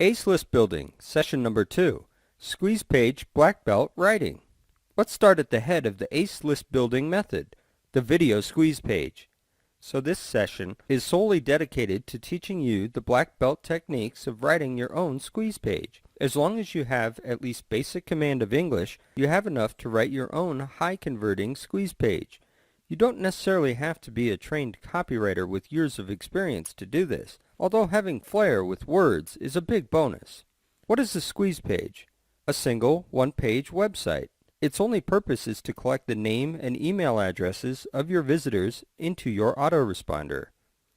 Ace List Building, Session Number 2, Squeeze Page Black Belt Writing. Let's start at the head of the Ace List Building method, the video squeeze page. So this session is solely dedicated to teaching you the black belt techniques of writing your own squeeze page. As long as you have at least basic command of English, you have enough to write your own high-converting squeeze page. You don't necessarily have to be a trained copywriter with years of experience to do this, although having flair with words is a big bonus. What is a squeeze page? A single, one-page website. Its only purpose is to collect the name and email addresses of your visitors into your autoresponder.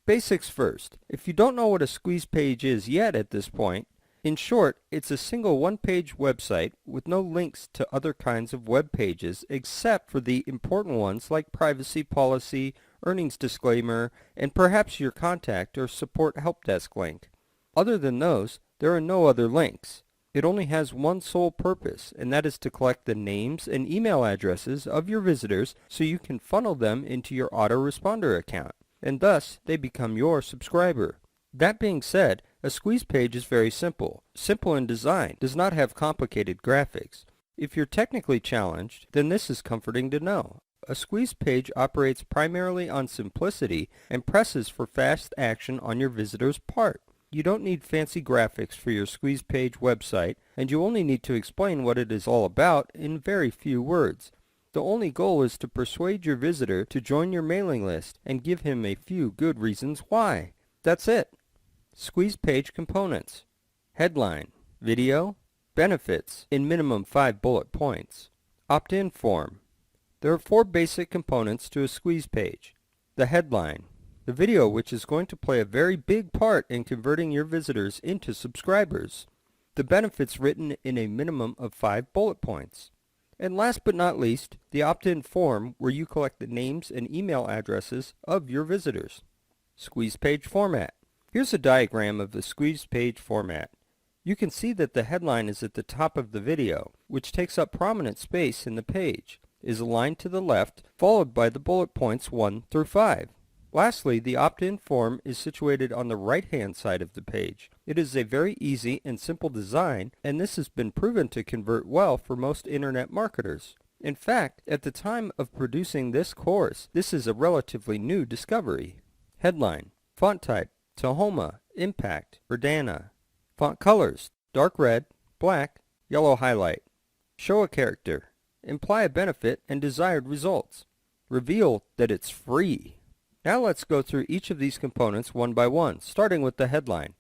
Basics first. If you don't know what a squeeze page is yet at this point, in short, it's a single one-page website with no links to other kinds of web pages except for the important ones like privacy policy, earnings disclaimer, and perhaps your contact or support help desk link. Other than those, there are no other links. It only has one sole purpose, and that is to collect the names and email addresses of your visitors so you can funnel them into your autoresponder account, and thus they become your subscriber. That being said, a squeeze page is very simple. Simple in design, does not have complicated graphics. If you're technically challenged, then this is comforting to know. A squeeze page operates primarily on simplicity and presses for fast action on your visitor's part. You don't need fancy graphics for your squeeze page website, and you only need to explain what it is all about in very few words. The only goal is to persuade your visitor to join your mailing list and give him a few good reasons why. That's it. Squeeze page components. Headline, video, benefits in minimum 5 bullet points. Opt-in form. There are 4 basic components to a squeeze page. The headline, the video which is going to play a very big part in converting your visitors into subscribers. The benefits written in a minimum of 5 bullet points. And last but not least, the opt-in form where you collect the names and email addresses of your visitors. Squeeze page format. Here's a diagram of the squeeze page format. You can see that the headline is at the top of the video, which takes up prominent space in the page, is aligned to the left, followed by the bullet points 1 through 5. Lastly, the opt-in form is situated on the right-hand side of the page. It is a very easy and simple design, and this has been proven to convert well for most internet marketers. In fact, at the time of producing this course, this is a relatively new discovery. Headline, font type, Tahoma, Impact, Verdana. Font colors, dark red, black, yellow highlight. Show a character, imply a benefit and desired results. Reveal that it's free. Now let's go through each of these components one by one, starting with the headline.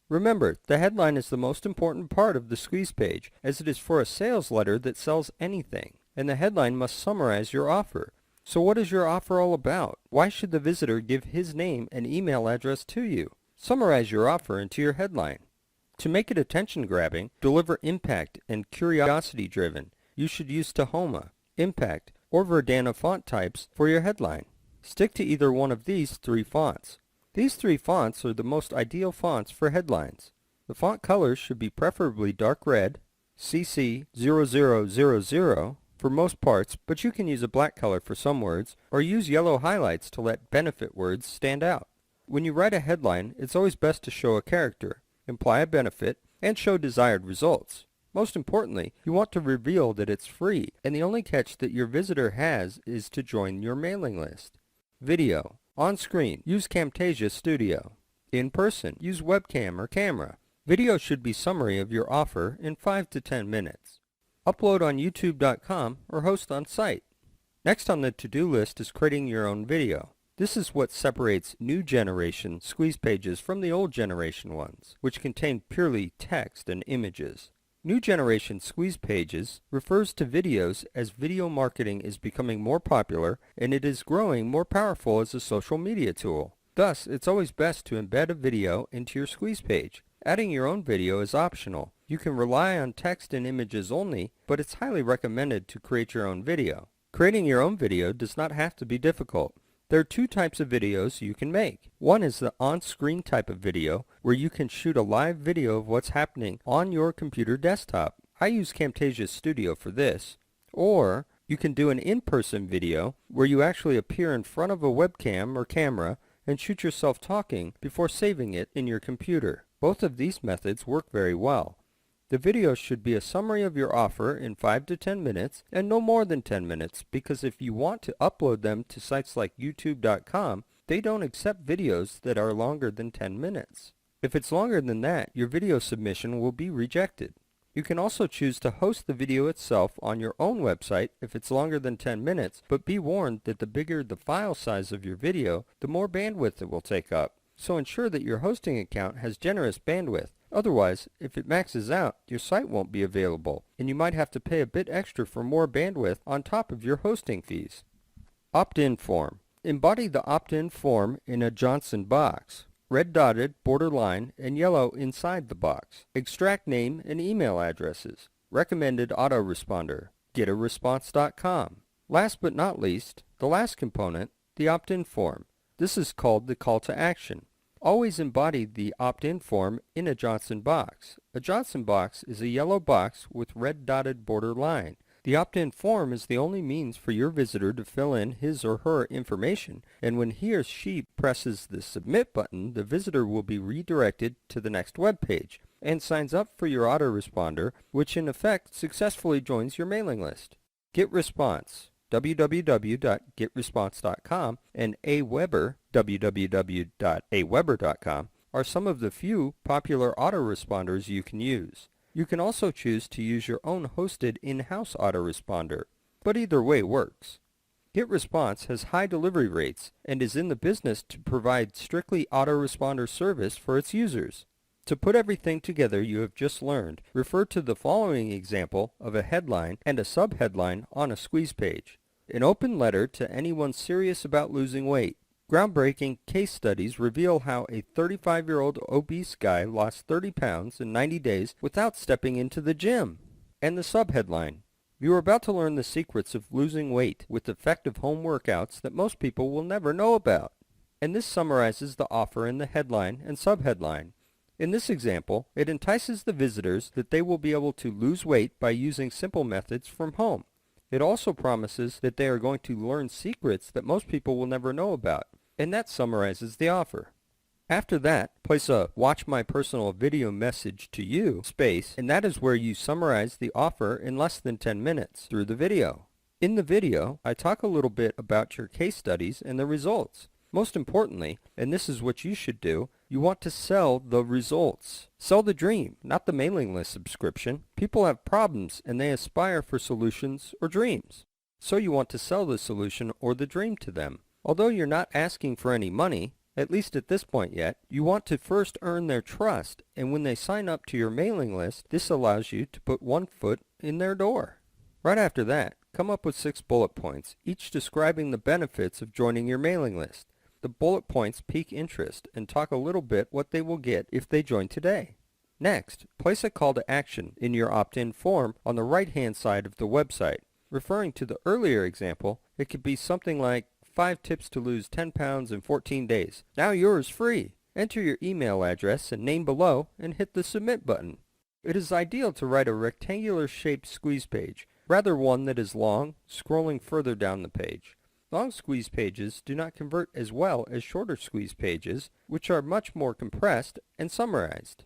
Remember, the headline is the most important part of the squeeze page, as it is for a sales letter that sells anything, and the headline must summarize your offer. So what is your offer all about? Why should the visitor give his name and email address to you? Summarize your offer into your headline. To make it attention-grabbing, deliver impact and curiosity-driven. You should use Tahoma, Impact, or Verdana font types for your headline. Stick to either one of these 3 fonts. These 3 fonts are the most ideal fonts for headlines. The font colors should be preferably dark red, CC0000 for most parts, but you can use a black color for some words, or use yellow highlights to let benefit words stand out. When you write a headline, it's always best to show a character, imply a benefit, and show desired results. Most importantly, you want to reveal that it's free, and the only catch that your visitor has is to join your mailing list. Video. On screen, use Camtasia Studio. In person, use webcam or camera. Video should be summary of your offer in 5 to 10 minutes. Upload on YouTube.com or host on site. Next on the to-do list is creating your own video. This is what separates new generation squeeze pages from the old generation ones, which contain purely text and images. New generation squeeze pages refers to videos as video marketing is becoming more popular and it is growing more powerful as a social media tool. Thus, it's always best to embed a video into your squeeze page. Adding your own video is optional. You can rely on text and images only, but it's highly recommended to create your own video. Creating your own video does not have to be difficult. There are 2 types of videos you can make. One is the on-screen type of video, where you can shoot a live video of what's happening on your computer desktop. I use Camtasia Studio for this. Or you can do an in-person video, where you actually appear in front of a webcam or camera and shoot yourself talking before saving it in your computer. Both of these methods work very well. The video should be a summary of your offer in 5 to 10 minutes and no more than 10 minutes, because if you want to upload them to sites like YouTube.com, they don't accept videos that are longer than 10 minutes. If it's longer than that, your video submission will be rejected. You can also choose to host the video itself on your own website if it's longer than 10 minutes, but be warned that the bigger the file size of your video, the more bandwidth it will take up. So ensure that your hosting account has generous bandwidth. Otherwise, if it maxes out, your site won't be available, and you might have to pay a bit extra for more bandwidth on top of your hosting fees. Opt-in form. Embody the opt-in form in a Johnson box. Red dotted, border line, and yellow inside the box. Extract name and email addresses. Recommended autoresponder. GetAResponse.com. Last but not least, the last component, the opt-in form. This is called the call to action. Always embody the opt-in form in a Johnson box. A Johnson box is a yellow box with red dotted border line. The opt-in form is the only means for your visitor to fill in his or her information, and when he or she presses the submit button, the visitor will be redirected to the next web page and signs up for your autoresponder, which in effect successfully joins your mailing list. GetResponse. www.getresponse.com and Aweber, www.aweber.com, are some of the few popular autoresponders you can use. You can also choose to use your own hosted in-house autoresponder, but either way works. GetResponse has high delivery rates and is in the business to provide strictly autoresponder service for its users. To put everything together you have just learned, refer to the following example of a headline and a subheadline on a squeeze page. An open letter to anyone serious about losing weight. Groundbreaking case studies reveal how a 35-year-old obese guy lost 30 pounds in 90 days without stepping into the gym. And the subheadline. You are about to learn the secrets of losing weight with effective home workouts that most people will never know about. And this summarizes the offer in the headline and subheadline. In this example, it entices the visitors that they will be able to lose weight by using simple methods from home. It also promises that they are going to learn secrets that most people will never know about, and that summarizes the offer. After that, place a "Watch my personal video message to you" space, and that is where you summarize the offer in less than 10 minutes through the video. In the video, I talk a little bit about your case studies and the results. Most importantly, and this is what you should do, you want to sell the results. Sell the dream, not the mailing list subscription. People have problems and they aspire for solutions or dreams. So you want to sell the solution or the dream to them. Although you're not asking for any money, at least at this point yet, you want to first earn their trust, and when they sign up to your mailing list, this allows you to put one foot in their door. Right after that, come up with 6 bullet points, each describing the benefits of joining your mailing list. The bullet points pique interest and talk a little bit what they will get if they join today. Next, place a call to action in your opt-in form on the right-hand side of the website. Referring to the earlier example, it could be something like 5 tips to lose 10 pounds in 14 days. Now yours free. Enter your email address and name below and hit the submit button. It is ideal to write a rectangular-shaped squeeze page, rather one that is long, scrolling further down the page. Long squeeze pages do not convert as well as shorter squeeze pages, which are much more compressed and summarized.